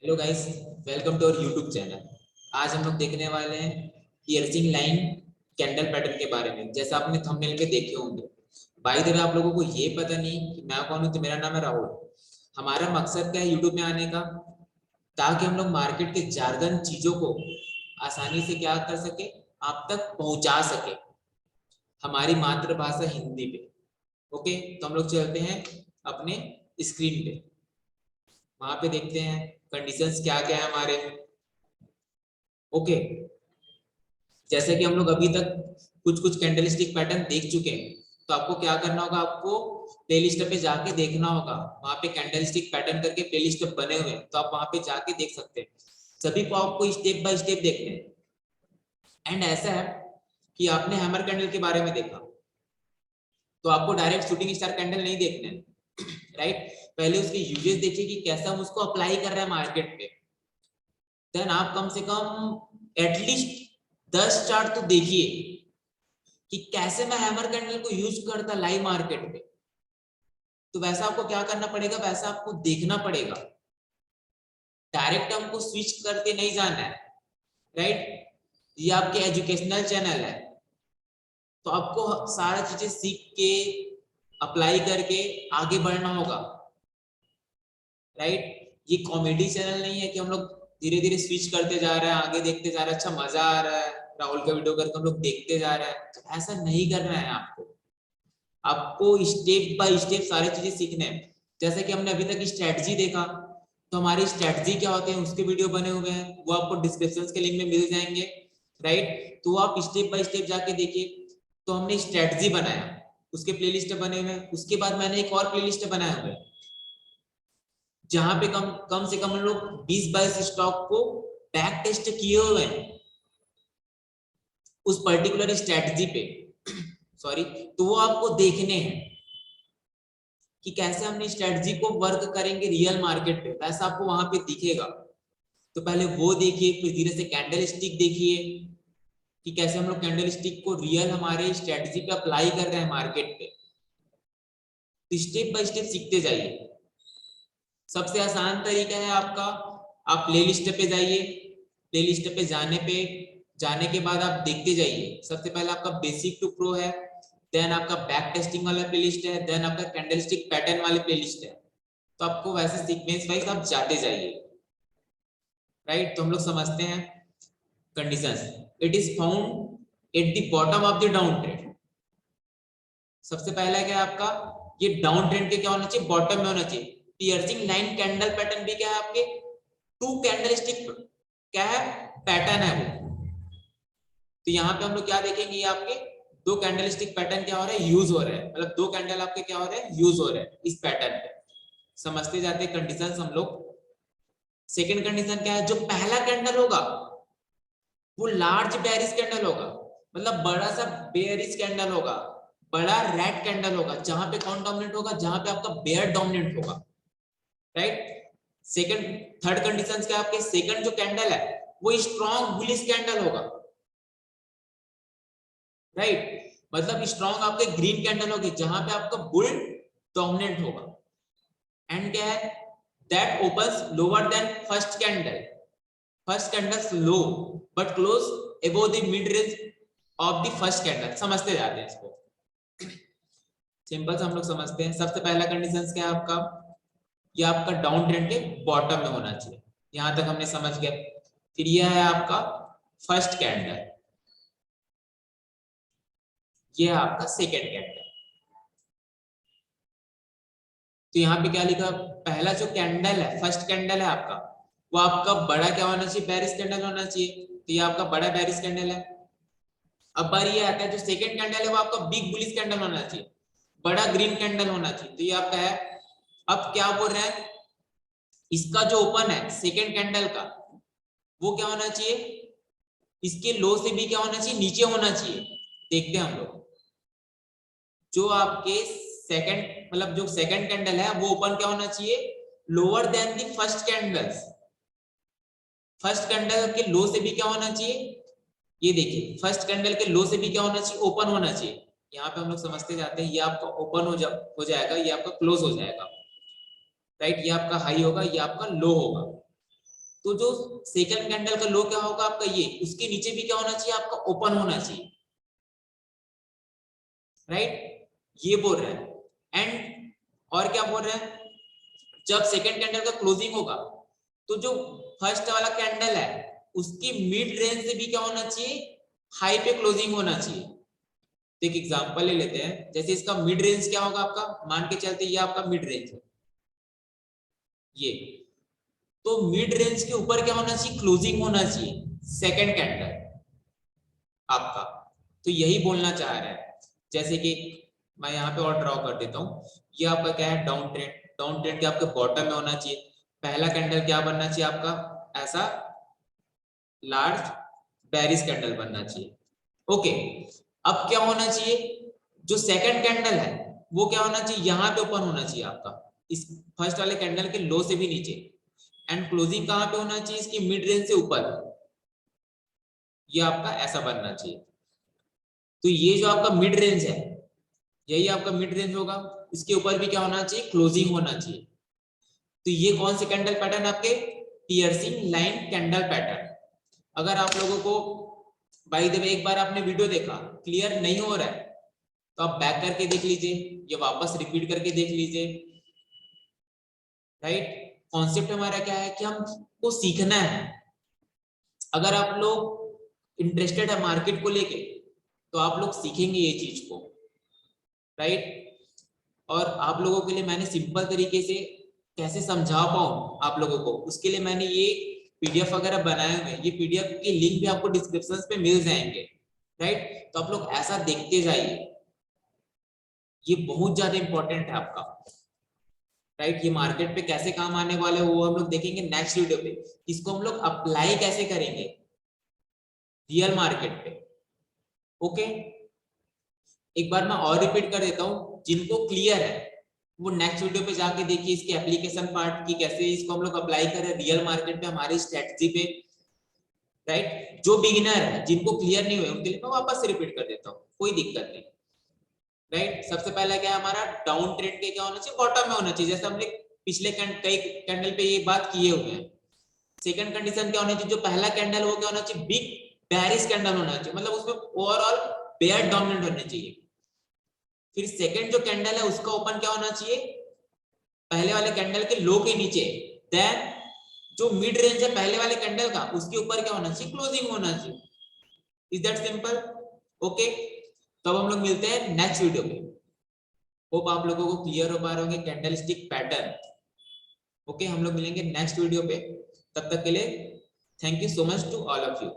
Hello guys, welcome to our YouTube channel. आज हम लोग देखने वाले हैं पियर्सिंग लाइन कैंडल पैटर्न के बारे में। जैसा आपने थंबनेल पे देखे होंगे। बाय द वे, आप लोगों को ये पता नहीं कि मैं कौन हूँ, तो मेरा नाम है राहुल। हमारा मकसद क्या है यूट्यूब में आने का, ताकि हम लोग मार्केट के जार्गन चीजों को आसानी से क्या कर सके, आप तक पहुंचा सके, हमारी मातृभाषा हिंदी पे। ओके, तो हम लोग चलते हैं अपने स्क्रीन पे। वहां पे देखते हैं कंडीशंस क्या क्या है हमारे। ओके, जैसे कि हम लोग अभी तक कुछ कुछ कैंडलस्टिक पैटर्न देख चुके हैं, तो आपको क्या करना होगा, आपको प्लेलिस्ट पे जाके देखना होगा। वहां पे कैंडलस्टिक पैटर्न करके प्लेलिस्ट बने हुए हैं, तो आप वहां पे जाके देख सकते हैं। सभी को आपको स्टेप बाय स्टेप देखने हैं। एंड ऐसा है कि आपने हैमर कैंडल के बारे में देखा, तो आपको डायरेक्ट शूटिंग स्टार कैंडल नहीं देखने हैं, राइट। पहले उसके यूजेस देखिए कि कैसा हम उसको अप्लाई कर रहे हैं मार्केट पे। देन आप कम से कम एटलीस्ट 10 चार्ट तो देखिए कि कैसे मैं हैमर कैंडल को यूज करता लाइव मार्केट पे। तो वैसा आपको क्या करना पड़ेगा, वैसा आपको देखना पड़ेगा। डायरेक्ट हमको स्विच करके नहीं जाना है, राइट। ये आपके एजुकेशनल चैनल है, तो आपको सारा चीजें सीख के अप्लाई करके आगे बढ़ना होगा, राइट। ये कॉमेडी चैनल नहीं है कि हम लोग धीरे धीरे स्विच करते जा रहे हैं, आगे देखते जा रहे हैं, अच्छा मजा आ रहा है राहुल का वीडियो करके हम लोग देखते जा रहे हैं। तो ऐसा नहीं करना है आपको। आपको स्टेप बाय स्टेप सारी चीजें सीखने हैं। जैसे कि हमने अभी तक स्ट्रेटजी देखा, तो हमारी स्ट्रेटजी क्या होते हैं उसके वीडियो बने हुए हैं, वो आपको डिस्क्रिप्शन के लिंक में मिल जाएंगे, राइट। तो आप स्टेप बाय स्टेप जाके देखिए। तो हमने स्ट्रेटजी बनाया, उसके प्लेलिस्ट बने हुए हैं। उसके बाद मैंने एक और प्लेलिस्ट बनाया हुआ है, जहां पे कम कम से कम हम लोग 20-22 स्टॉक को बैक टेस्ट किए हुए हैं उस पर्टिकुलर स्ट्रेटजी पे। सॉरी, तो वो आपको देखने हैं कि कैसे हमने स्ट्रेटजी को वर्क करेंगे रियल मार्केट पे, वैसा आपको वहां पे दिखेगा। तो पहले वो देखिए, फिर धीरे से कैंडल स्टिक देखिए कि कैसे हम लोग कैंडल स्टिक को रियल हमारे स्ट्रेटजी पे अप्लाई कर रहे हैं मार्केट पे। तो स्टेप बाय स्टेप सीखते जाइए। सबसे आसान तरीका है आपका, आप प्ले लिस्ट पे जाइए। प्ले लिस्ट पे जाने के बाद आप देखते जाइए। सबसे पहले आपका बेसिक टू प्रो है, देन आपका बैक टेस्टिंग वाला प्लेलिस्ट है, देन आपका कैंडलस्टिक पैटर्न वाले प्लेलिस्ट है। तो आपको वैसे सीक्वेंस वाइज आप जाते जाइए, राइट। तो हम लोग समझते हैं conditions. It is found at the bottom of the down trend. सबसे पहला क्या है आपका, ये डाउन ट्रेंड के क्या होना चाहिए, बॉटम में होना चाहिए। पियर्सिंग लाइन कैंडल पैटर्न भी क्या है आपके, टू कैंडलस्टिक क्या है, पैटर्न है वो। तो यहाँ पे हम लोग क्या देखेंगे, ये आपके दो कैंडलस्टिक पैटर्न क्या हो रहा है, यूज हो रहा है। मतलब दो कैंडल आपके क्या हो रहे हैं, यूज हो रहे हैं इस पैटर्न पे। समझते जाते कंडीशंस हम लोग। सेकंड कंडीशन क्या है, जो पहला कैंडल होगा वो लार्ज बेयरिश कैंडल होगा, मतलब बड़ा सा बेयरिश कैंडल होगा, बड़ा रेड कैंडल होगा। जहां पे कौन डोमिनेट होगा, जहां पे आपका बेयर डोमिनेट होगा, राइट। सेकंड थर्ड कंडीशंस क्या आपके, सेकंड जो कैंडल है वो स्ट्रॉन्ग बुलिश कैंडल होगा, राइट। मतलब स्ट्रॉन्ग आपके ग्रीन कैंडल होगी जहां पे आपका बुल डोमिनेट होगा। एंड क्या है, that opens lower than first candle. First candle low but close above the mid range of the first candle. समझते जाते हैं इसको, सिंपल से हम लोग समझते हैं। सबसे पहला कंडीशन क्या है आपका, ये आपका डाउन ट्रेंड के बॉटम में होना चाहिए। यहां तक हमने समझ गया। फिर यह है आपका फर्स्ट कैंडल, ये है आपका सेकेंड कैंडल। तो यहाँ पे क्या लिखा, पहला जो कैंडल है, फर्स्ट कैंडल है आपका, वो आपका बड़ा क्या होना चाहिए, बेरिश कैंडल होना चाहिए। तो ये आपका बड़ा बेरिश कैंडल है। अब बार ये आता है, जो सेकंड कैंडल है वो आपका बिग बुलिश कैंडल होना चाहिए, बड़ा ग्रीन कैंडल होना चाहिए। तो ये आपका है। अब क्या बोल रहे हैं, इसका जो ओपन है सेकंड कैंडल का, वो क्या होना चाहिए, इसके लो से भी क्या होना चाहिए, नीचे होना चाहिए। देखते हैं हम लोग। जो आपके सेकंड मतलब जो सेकंड कैंडल है वो ओपन क्या होना चाहिए, lower than the first candles. First candle के लो से भी क्या होना चाहिए, ये देखिए फर्स्ट कैंडल के लो से भी क्या होना चाहिए, ओपन होना चाहिए। यहाँ पे हम लोग समझते जाते हैं, ये आपका ओपन हो जाएगा, ये आपका क्लोज हो जाएगा, राइट। ये आपका हाई होगा, ये आपका लो होगा। तो जो सेकंड कैंडल का लो क्या होगा आपका ये, उसके नीचे भी क्या होना चाहिए आपका ओपन होना चाहिए, राइट, ये बोल रहा है। एंड और क्या बोल रहा है, जब सेकंड कैंडल का क्लोजिंग होगा तो जो फर्स्ट वाला कैंडल है उसकी मिड रेंज से भी क्या होना चाहिए, हाई पे क्लोजिंग होना चाहिए। तो एक एग्जांपल ले लेते हैं, जैसे इसका मिड रेंज क्या होगा आपका, मान के चलते ये आपका मिड रेंज है ये, तो मिड रेंज के ऊपर क्या होना चाहिए, क्लोजिंग होना चाहिए सेकंड कैंडल आपका। तो यही बोलना चाह रहा है, जैसे कि मैं यहाँ पे और ड्रॉ कर देता हूँ, ये आपका क्या है डाउन ट्रेंड, डाउन ट्रेंड के आपके बॉटम में होना चाहिए, पहला कैंडल क्या बनना चाहिए आपका, ऐसा लार्ज बेरिश कैंडल बनना चाहिए। ओके, अब क्या होना चाहिए, जो सेकंड कैंडल है वो क्या होना चाहिए, यहाँ पे ओपन होना चाहिए आपका, इस फर्स्ट वाले कैंडल के लो से भी नीचे, एंड क्लोजिंग कहाँ पे होना चाहिए, इसकी मिड रेंज से ऊपर, ये आपका ऐसा बनना चाहिए। तो ये जो आपका मिड रेंज है, यही आपका मिड रेंज होगा, इसके ऊपर भी क्या होना चाहिए, क्लोजिंग होना चाहिए। तो ये कौन से कैंडल पैटर्न आपके, पियर्सिंग लाइन कैंडल पैटर्न। अगर आप लोगों को बाय द वे एक बार आपने वीडियो देखा क्लियर नहीं हो रहा है तो आप बैक करके देख लीजिए, ये वापस रिपीट करके देख लीजिए, राइट। कॉन्सेप्ट हमारा क्या है कि हमको सीखना है। अगर आप लोग इंटरेस्टेड है मार्केट को लेके तो आप लोग सीखेंगे ये चीज को, राइट। और आप लोगों के लिए मैंने सिंपल तरीके से कैसे समझा पाऊं आप लोगों को, उसके लिए मैंने ये पीडीएफ वगैरह बनाए हुए हैं, ये पीडीएफ के लिंक भी आपको डिस्क्रिप्शन पे मिल जाएंगे, राइट। तो आप लोग ऐसा देखते जाइए, ये बहुत ज्यादा इंपॉर्टेंट है आपका, राइट। ये मार्केट पे कैसे काम आने वाले हैं वो हम लोग देखेंगे नेक्स्ट वीडियो पे, इसको हम लोग अप्लाई कैसे करेंगे रियल मार्केट पे। ओके, एक बार मैं और रिपीट कर देता हूँ, जिनको क्लियर है वो नेक्स्ट वीडियो पे जाके देखिए इसके एप्लीकेशन पार्ट की, कैसे इसको हम लोग अप्लाई करें रियल मार्केट पे हमारी स्ट्रेटजी पे, राइट। जो बिगिनर है जिनको क्लियर नहीं हुए उनके लिए मैं वापस से रिपीट कर देता हूँ, कोई दिक्कत नहीं, राइट। सबसे पहला क्या है हमारा, डाउन ट्रेंड के क्या होना चाहिए, बॉटम में होना चाहिए, जैसे हमने पिछले कई कैंडल पे ये बात किए हुए हैं। सेकंड कंडीशन क्या होनी चाहिए, जो पहला कैंडल वो क्या होना चाहिए, बिग बेरिश कैंडल होना चाहिए, मतलब उसमें ओवरऑल बेयर डोमिनेंट होने चाहिए। फिर सेकंड जो कैंडल है उसका ओपन क्या होना चाहिए, पहले वाले कैंडल के लो के नीचे, देन जो मिड रेंज है पहले वाले कैंडल का उसके ऊपर क्या होना चाहिए, क्लोजिंग होना चाहिए। Is that simple. ओके, तो अब हम लोग मिलते हैं नेक्स्ट वीडियो में, होप आप लोगों को क्लियर हो पा रहे होंगे कैंडल स्टिक पैटर्न। ओके, हम लोग मिलेंगे नेक्स्ट वीडियो पे, तब तक के लिए thank you so much to all of you.